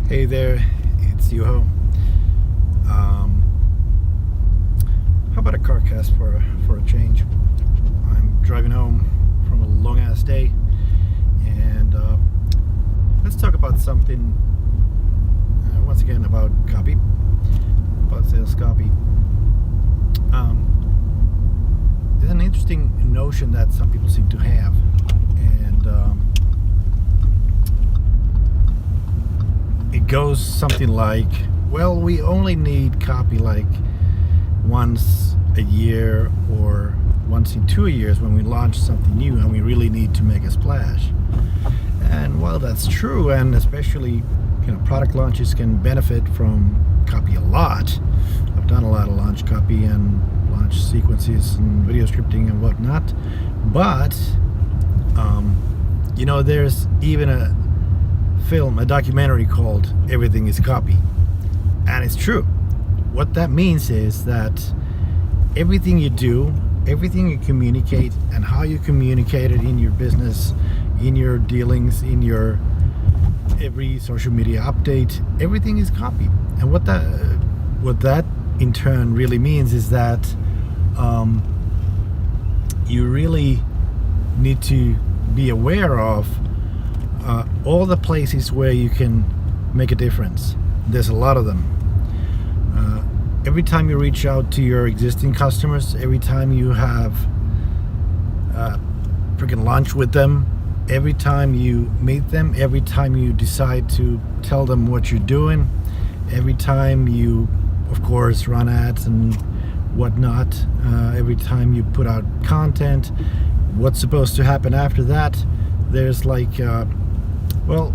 Hey there, it's Yuho. How about a Carcast for a change? I'm driving home from a long ass day, and let's talk about something once again about copy, about sales copy. There's an interesting notion that some people seem to have, and it goes something like, well, we only need copy like once a year or once in 2 years when we launch something new and we really need to make a splash. And well, that's true, and especially product launches can benefit from copy a lot. I've done a lot of launch copy and launch sequences and video scripting and whatnot, but there's even a documentary called Everything is Copy, and it's true. What that means is that everything you do, everything you communicate, and how you communicate it in your business, in your dealings, in your every social media update, everything is copy. And what that in turn really means is that you really need to be aware of all the places where you can make a difference. There's a lot of them. Every time you reach out to your existing customers, every time you have freaking lunch with them, every time you meet them, every time you decide to tell them what you're doing, every time you, of course, run ads and whatnot, every time you put out content, what's supposed to happen after that? There's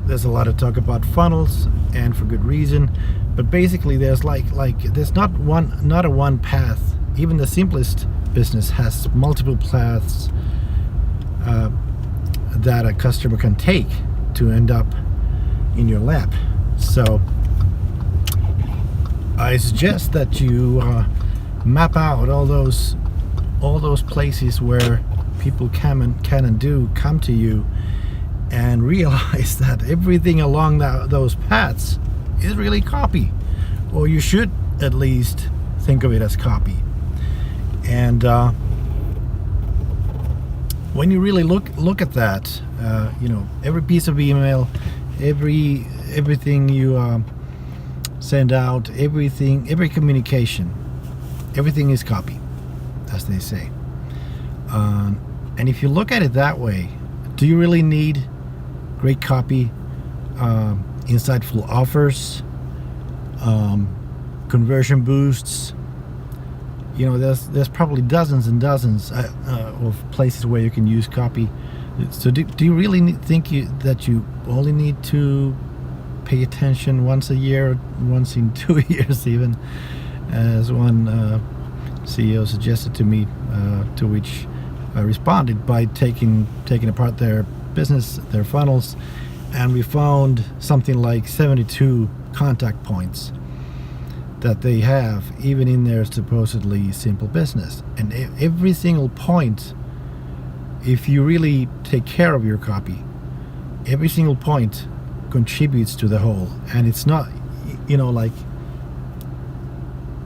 there's a lot of talk about funnels, and for good reason. But basically, there's there's not a one path. Even the simplest business has multiple paths that a customer can take to end up in your lap. So I suggest that you map out all those places where people can and do come to you, and realize that everything along those paths is really copy, or you should at least think of it as copy. And when you really look at that, every piece of email, everything you send out, every communication, everything is copy, as they say. And if you look at it that way, do you really need great copy, insightful offers, conversion boosts? There's probably dozens and dozens of places where you can use copy. So do you really think that you only need to pay attention once a year, once in 2 years even, as one CEO suggested to me, to which I responded by taking apart their business, their funnels, and we found something like 72 contact points that they have even in their supposedly simple business. And every single point, if you really take care of your copy, every single point contributes to the whole. And it's not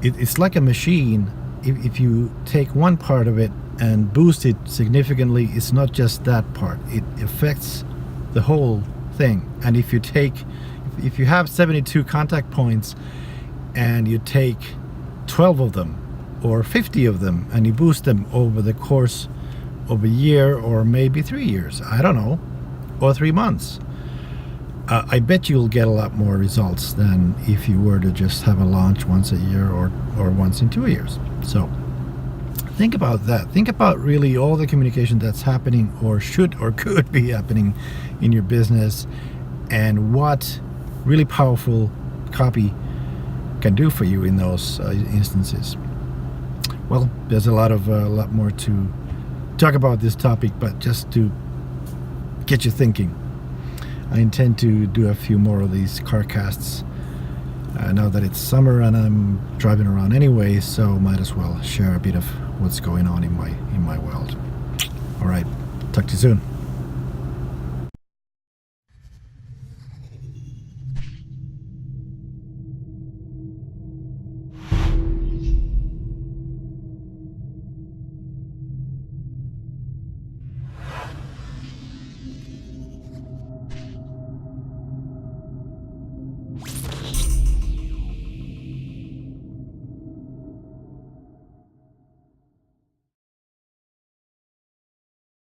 it's like a machine. If you take one part of it and boost it significantly, it's not just that part, it affects the whole thing. And if you have 72 contact points and you take 12 of them or 50 of them and you boost them over the course of a year, or maybe 3 years, I don't know, or 3 months, I bet you'll get a lot more results than if you were to just have a launch once a year or once in 2 years. So think about that. Think about really all the communication that's happening, or should or could be happening in your business, and what really powerful copy can do for you in those instances. Well, there's a lot more to talk about this topic, but just to get you thinking, I intend to do a few more of these Carcasts now that it's summer and I'm driving around anyway, so might as well share a bit of what's going on in my world. All right, talk to you soon.